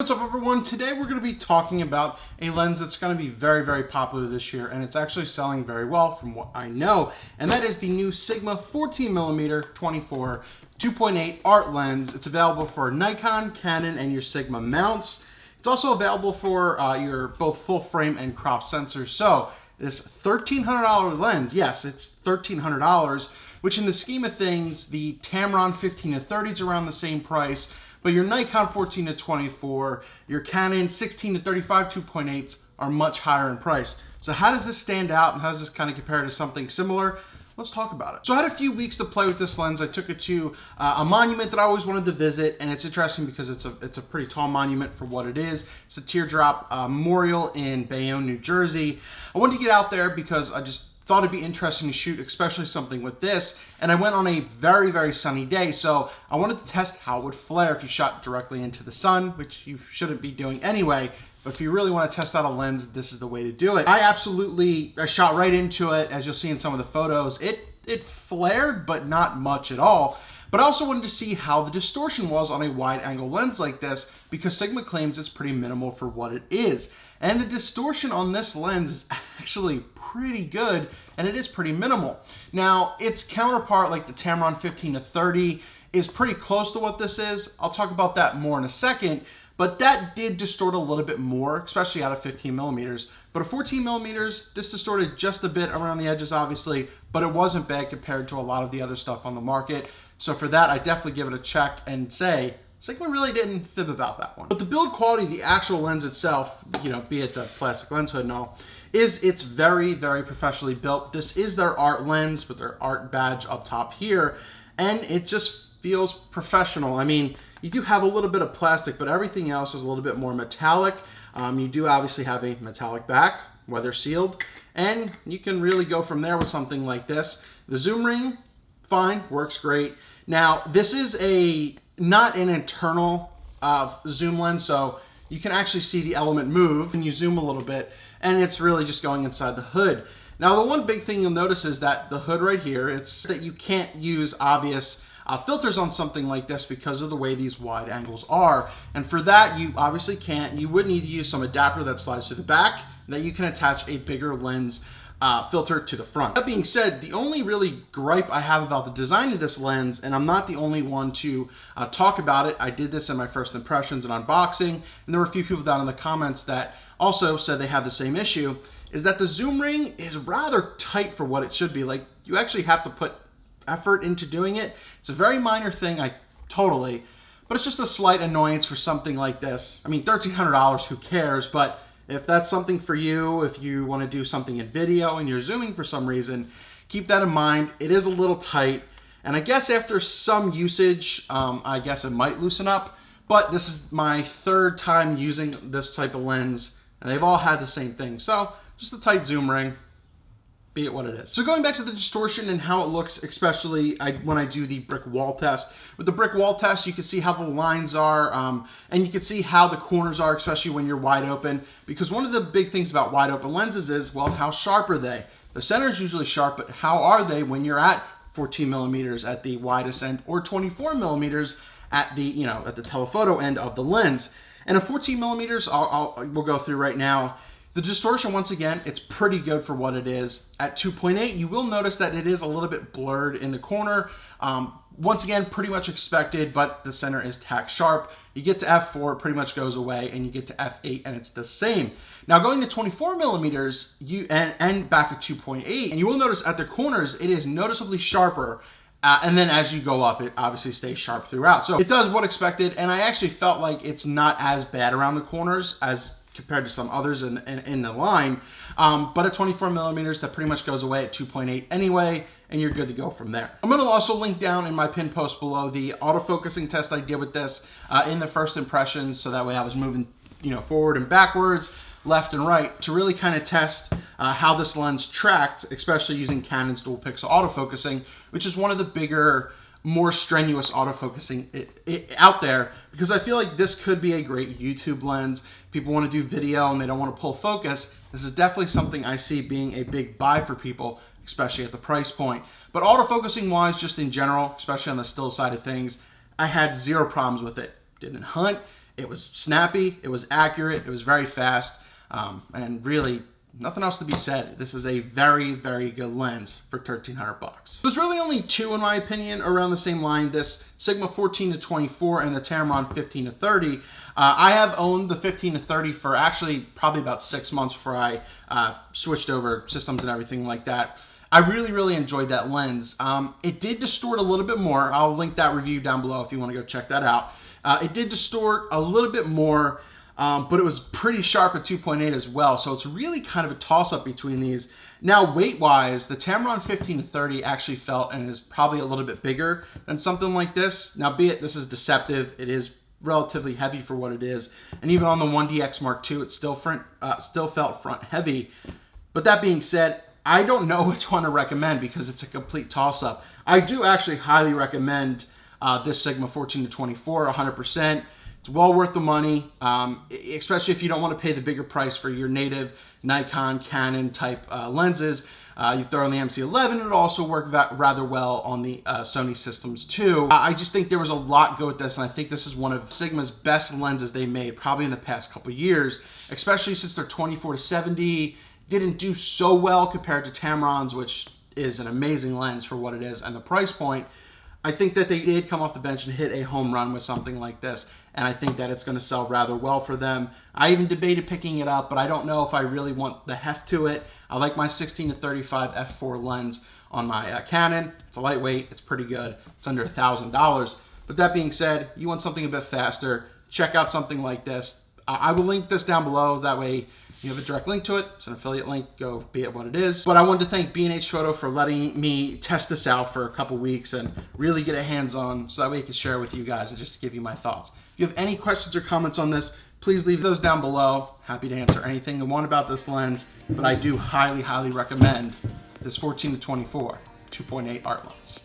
What's up everyone? Today we're going to be talking about a lens that's going to be very popular this year, and it's actually selling very well from what I know, and that is the new Sigma 14mm 24 2.8 art lens. It's available for Nikon, Canon, and your Sigma mounts. It's also available for your both full frame and crop sensors. So this $1,300 lens, yes, it's $1,300, which in the scheme of things, the Tamron 15-30 is around the same price. But your Nikon 14-24, your Canon 16-35 2.8s are much higher in price. So how does this stand out and how does this kind of compare to something similar? Let's talk about it. So I had a few weeks to play with this lens. I took it to a monument that I always wanted to visit, and it's interesting because it's a pretty tall monument for what it is. It's a teardrop memorial in Bayonne, New Jersey. I wanted to get out there because I just thought it'd be interesting to shoot, especially something with this. And I went on a very sunny day, so I wanted to test how it would flare if you shot directly into the sun, which you shouldn't be doing anyway. But if you really want to test out a lens, this is the way to do it. I shot right into it, as you'll see in some of the photos. It flared, but not much at all. But I also wanted to see how the distortion was on a wide angle lens like this, because Sigma claims it's pretty minimal for what it is. And the distortion on this lens is actually pretty good, and it is pretty minimal. Now, its counterpart, like the Tamron 15-30, is pretty close to what this is. I'll talk about that more in a second, but that did distort a little bit more, especially out of 15mm. But at 14mm, this distorted just a bit around the edges, obviously, but it wasn't bad compared to a lot of the other stuff on the market. So for that, I definitely give it a check and say, Sigma really didn't fib about that one. But the build quality, the actual lens itself, be it the plastic lens hood and all, it's very professionally built. This is their art lens with their art badge up top here, and it just feels professional. I mean, you do have a little bit of plastic, but everything else is a little bit more metallic. You do obviously have a metallic back, weather sealed, and you can really go from there with something like this. The zoom ring, fine, works great. Now, this is not an internal zoom lens, so you can actually see the element move and you zoom a little bit, and it's really just going inside the hood. Now, the one big thing you'll notice is that the hood right here, it's that you can't use obvious filters on something like this because of the way these wide angles are. And for that, you obviously can't. You would need to use some adapter that slides to the back that you can attach a bigger lens filter to the front. That being said, the only really gripe I have about the design of this lens, and I'm not the only one to talk about it, I did this in my first impressions and unboxing, and there were a few people down in the comments that also said they have the same issue, is that the zoom ring is rather tight for what it should be. Like, you actually have to put effort into doing it. It's a very minor thing, but it's just a slight annoyance for something like this. I mean, $1,300, who cares? But if that's something for you, if you want to do something in video and you're zooming for some reason, keep that in mind. It is a little tight, and I guess after some usage, I guess it might loosen up, but this is my third time using this type of lens, and they've all had the same thing. So just a tight zoom ring, be it what it is. So going back to the distortion and how it looks, especially when I do the brick wall test. With the brick wall test, you can see how the lines are, and you can see how the corners are, especially when you're wide open. Because one of the big things about wide open lenses is, well, how sharp are they? The center is usually sharp, but how are they when you're at 14mm at the widest end, or 24mm at the at the telephoto end of the lens? And at 14mm, we'll go through right now. The distortion, once again, it's pretty good for what it is. At 2.8, you will notice that it is a little bit blurred in the corner. Once again, pretty much expected, but the center is tack sharp. You get to f4, it pretty much goes away, and you get to f8, and it's the same. Now, going to 24mm, and back at 2.8, and you will notice at the corners, it is noticeably sharper. And then as you go up, it obviously stays sharp throughout. So it does what expected, and I actually felt like it's not as bad around the corners as compared to some others in the line. But at 24mm, that pretty much goes away at 2.8 anyway, and you're good to go from there. I'm gonna also link down in my pinned post below the autofocusing test I did with this in the first impressions, so that way I was moving forward and backwards, left and right, to really kind of test how this lens tracked, especially using Canon's dual pixel autofocusing, which is one of the bigger, more strenuous autofocusing out there, because I feel like this could be a great YouTube lens. People want to do video and they don't want to pull focus. This is definitely something I see being a big buy for people, especially at the price point. But autofocusing wise, just in general, especially on the still side of things, I had zero problems with it. Didn't hunt. It was snappy, it was accurate, it was very fast, and really nothing else to be said. This is a very, very good lens for $1,300. There's really only two, in my opinion, around the same line, this Sigma 14-24 and the Tamron 15-30. I have owned the 15-30 for actually probably about 6 months before I switched over systems and everything like that. I really, really enjoyed that lens. It did distort a little bit more. I'll link that review down below if you want to go check that out. It did distort a little bit more, but it was pretty sharp at 2.8 as well. So it's really kind of a toss-up between these. Now, weight-wise, the Tamron 15-30 actually felt and is probably a little bit bigger than something like this. Now, be it this is deceptive, it is relatively heavy for what it is. And even on the 1DX Mark II, it still felt front heavy. But that being said, I don't know which one to recommend because it's a complete toss-up. I do actually highly recommend this Sigma 14-24, 100%. It's well worth the money, especially if you don't want to pay the bigger price for your native Nikon, Canon type lenses. You throw in the MC11, it'll also work rather well on the Sony systems too. I just think there was a lot go with this, and I think this is one of Sigma's best lenses they made probably in the past couple years, especially since their 24-70 didn't do so well compared to Tamron's, which is an amazing lens for what it is and the price point. I think that they did come off the bench and hit a home run with something like this, and I think that it's going to sell rather well for them. I even debated picking it up, but I don't know if I really want the heft to it. I like my 16-35 f4 lens on my Canon. It's a lightweight, it's pretty good. It's under $1,000. But that being said, you want something a bit faster, check out something like this. I will link this down below, that way you have a direct link to it. It's an affiliate link, go be it what it is. But I wanted to thank B&H Photo for letting me test this out for a couple weeks and really get a hands-on so that way I can share it with you guys and just to give you my thoughts. If you have any questions or comments on this, please leave those down below. Happy to answer anything you want about this lens, but I do highly, highly recommend this 14-24 2.8 art lens.